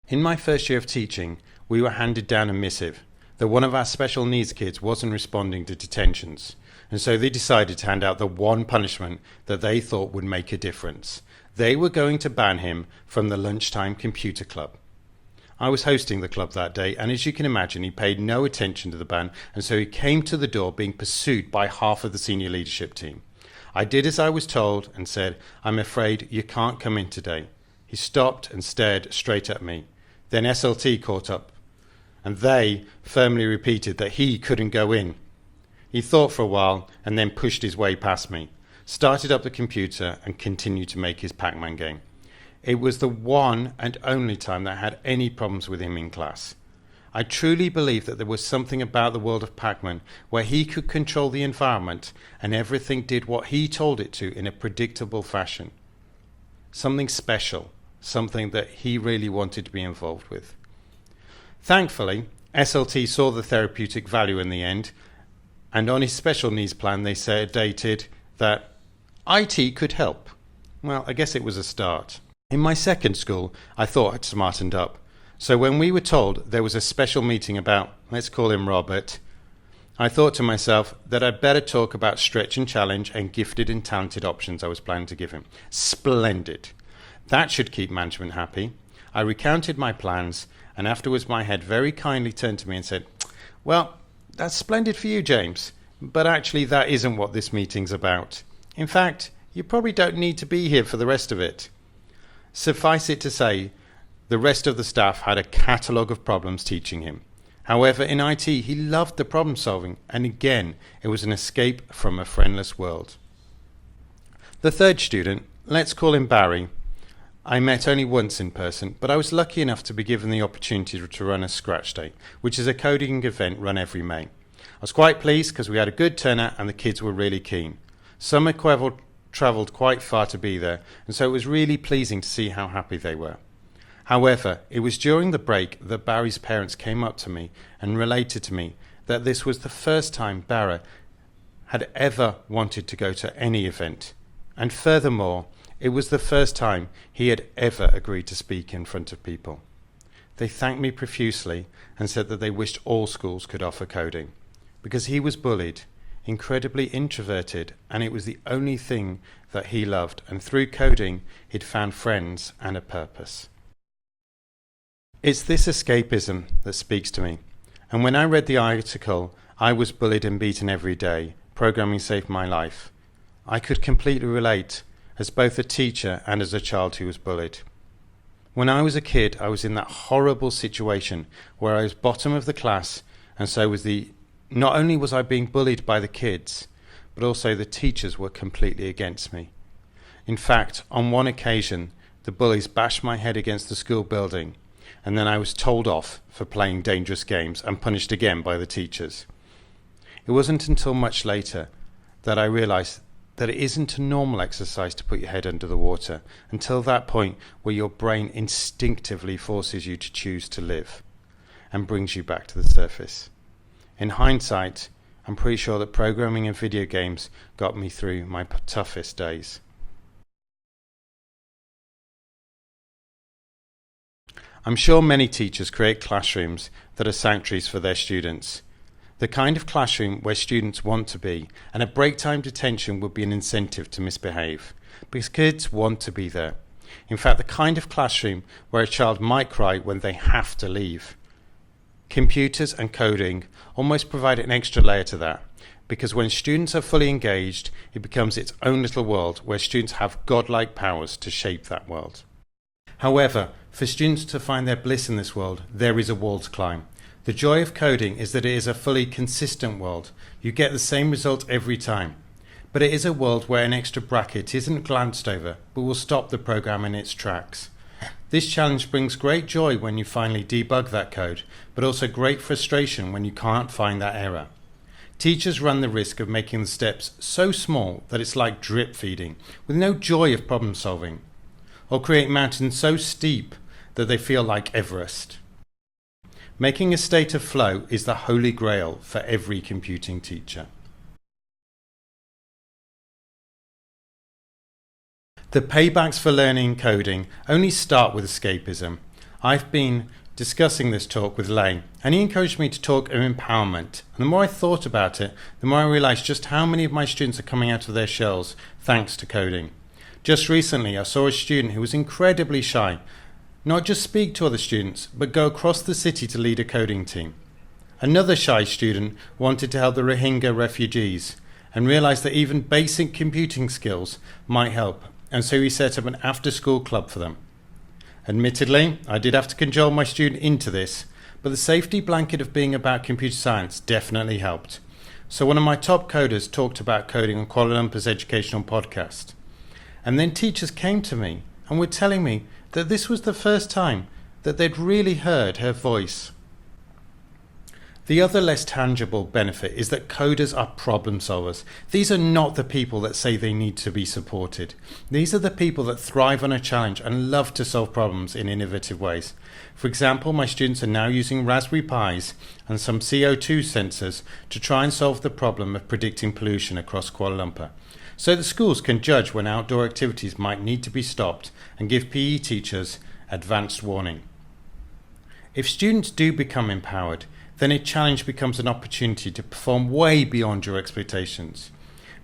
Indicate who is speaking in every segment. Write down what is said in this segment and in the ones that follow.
Speaker 1: In my first year of teaching, we were handed down a missive that one of our special needs kids wasn't responding to detentions, and so they decided to hand out the one punishment that they thought would make a difference. They were going to ban him from the lunchtime computer club. I was hosting the club that day, and as you can imagine, he paid no attention to the ban, and so he came to the door being pursued by half of the senior leadership team. I did as I was told and said, "I'm afraid you can't come in today." He stopped and stared straight at me. Then SLT caught up, and they firmly repeated that he couldn't go in. He thought for a while and then pushed his way past me, started up the computer and continued to make his Pac-Man game. It was the one and only time that I had any problems with him in class. I truly believe that there was something about the world of Pac-Man where he could control the environment and everything did what he told it to in a predictable fashion. Something special, something that he really wanted to be involved with. Thankfully, SLT saw the therapeutic value in the end, and on his special needs plan they stated that IT could help. Well, I guess it was a start. In my second school, I thought I'd smartened up. So when we were told there was a special meeting about, let's call him Robert, I thought to myself that I'd better talk about stretch and challenge and gifted and talented options I was planning to give him. Splendid. That should keep management happy. I recounted my plans, and afterwards my head very kindly turned to me and said, "Well, that's splendid for you, James, but actually that isn't what this meeting's about. In fact, you probably don't need to be here for the rest of it." Suffice it to say, the rest of the staff had a catalogue of problems teaching him. However, in IT, he loved the problem solving, and again, it was an escape from a friendless world. The third student, let's call him Barry, I met only once in person, but I was lucky enough to be given the opportunity to run a Scratch Day, which is a coding event run every May. I was quite pleased because we had a good turnout and the kids were really keen. Some had travelled quite far to be there, and so it was really pleasing to see how happy they were. However, it was during the break that Barry's parents came up to me and related to me that this was the first time Barry had ever wanted to go to any event, and furthermore, it was the first time he had ever agreed to speak in front of people. They thanked me profusely and said that they wished all schools could offer coding, because he was bullied, incredibly introverted, and it was the only thing that he loved, and through coding he'd found friends and a purpose. It's this escapism that speaks to me, and when I read the article, "I was bullied and beaten every day, programming saved my life," I could completely relate as both a teacher and as a child who was bullied. When I was a kid, I was in that horrible situation where I was bottom of the class, and so not only was I being bullied by the kids, but also the teachers were completely against me. In fact, on one occasion, the bullies bashed my head against the school building, and then I was told off for playing dangerous games and punished again by the teachers. It wasn't until much later that I realized that it isn't a normal exercise to put your head under the water until that point where your brain instinctively forces you to choose to live and brings you back to the surface. In hindsight, I'm pretty sure that programming and video games got me through my toughest days. I'm sure many teachers create classrooms that are sanctuaries for their students. The kind of classroom where students want to be, and a break time detention would be an incentive to misbehave, because kids want to be there. In fact, the kind of classroom where a child might cry when they have to leave. Computers and coding almost provide an extra layer to that, because when students are fully engaged, it becomes its own little world where students have godlike powers to shape that world. However, for students to find their bliss in this world, there is a wall to climb. The joy of coding is that it is a fully consistent world. You get the same result every time. But it is a world where an extra bracket isn't glanced over, but will stop the program in its tracks. This challenge brings great joy when you finally debug that code, but also great frustration when you can't find that error. Teachers run the risk of making the steps so small that it's like drip feeding, with no joy of problem solving, or create mountains so steep that they feel like Everest. Making a state of flow is the holy grail for every computing teacher. The paybacks for learning coding only start with escapism. I've been discussing this talk with Leigh, and he encouraged me to talk of empowerment. And the more I thought about it, the more I realised just how many of my students are coming out of their shells thanks to coding. Just recently, I saw a student who was incredibly shy, not just speak to other students, but go across the city to lead a coding team. Another shy student wanted to help the Rohingya refugees and realised that even basic computing skills might help, and so he set up an after-school club for them. Admittedly, I did have to cajole my student into this, but the safety blanket of being about computer science definitely helped. So one of my top coders talked about coding on Kuala Lumpur's educational podcast. And then teachers came to me and were telling me that this was the first time that they'd really heard her voice. The other less tangible benefit is that coders are problem solvers. These are not the people that say they need to be supported. These are the people that thrive on a challenge and love to solve problems in innovative ways. For example, my students are now using Raspberry Pis and some CO2 sensors to try and solve the problem of predicting pollution across Kuala Lumpur, so that schools can judge when outdoor activities might need to be stopped and give PE teachers advanced warning. If students do become empowered, then a challenge becomes an opportunity to perform way beyond your expectations.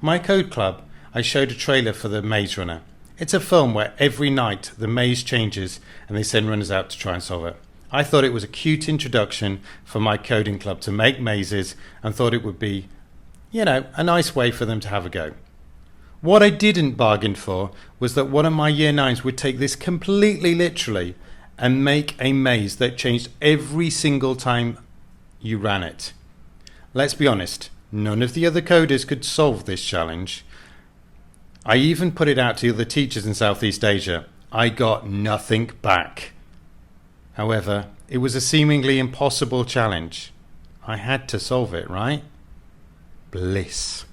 Speaker 1: My code club, I showed a trailer for the Maze Runner. It's a film where every night the maze changes and they send runners out to try and solve it. I thought it was a cute introduction for my coding club to make mazes and thought it would be, a nice way for them to have a go. What I didn't bargain for was that one of my year 9s would take this completely literally and make a maze that changed every single time you ran it. Let's be honest, none of the other coders could solve this challenge. I even put it out to other teachers in Southeast Asia. I got nothing back. However, it was a seemingly impossible challenge. I had to solve it, right? Bliss.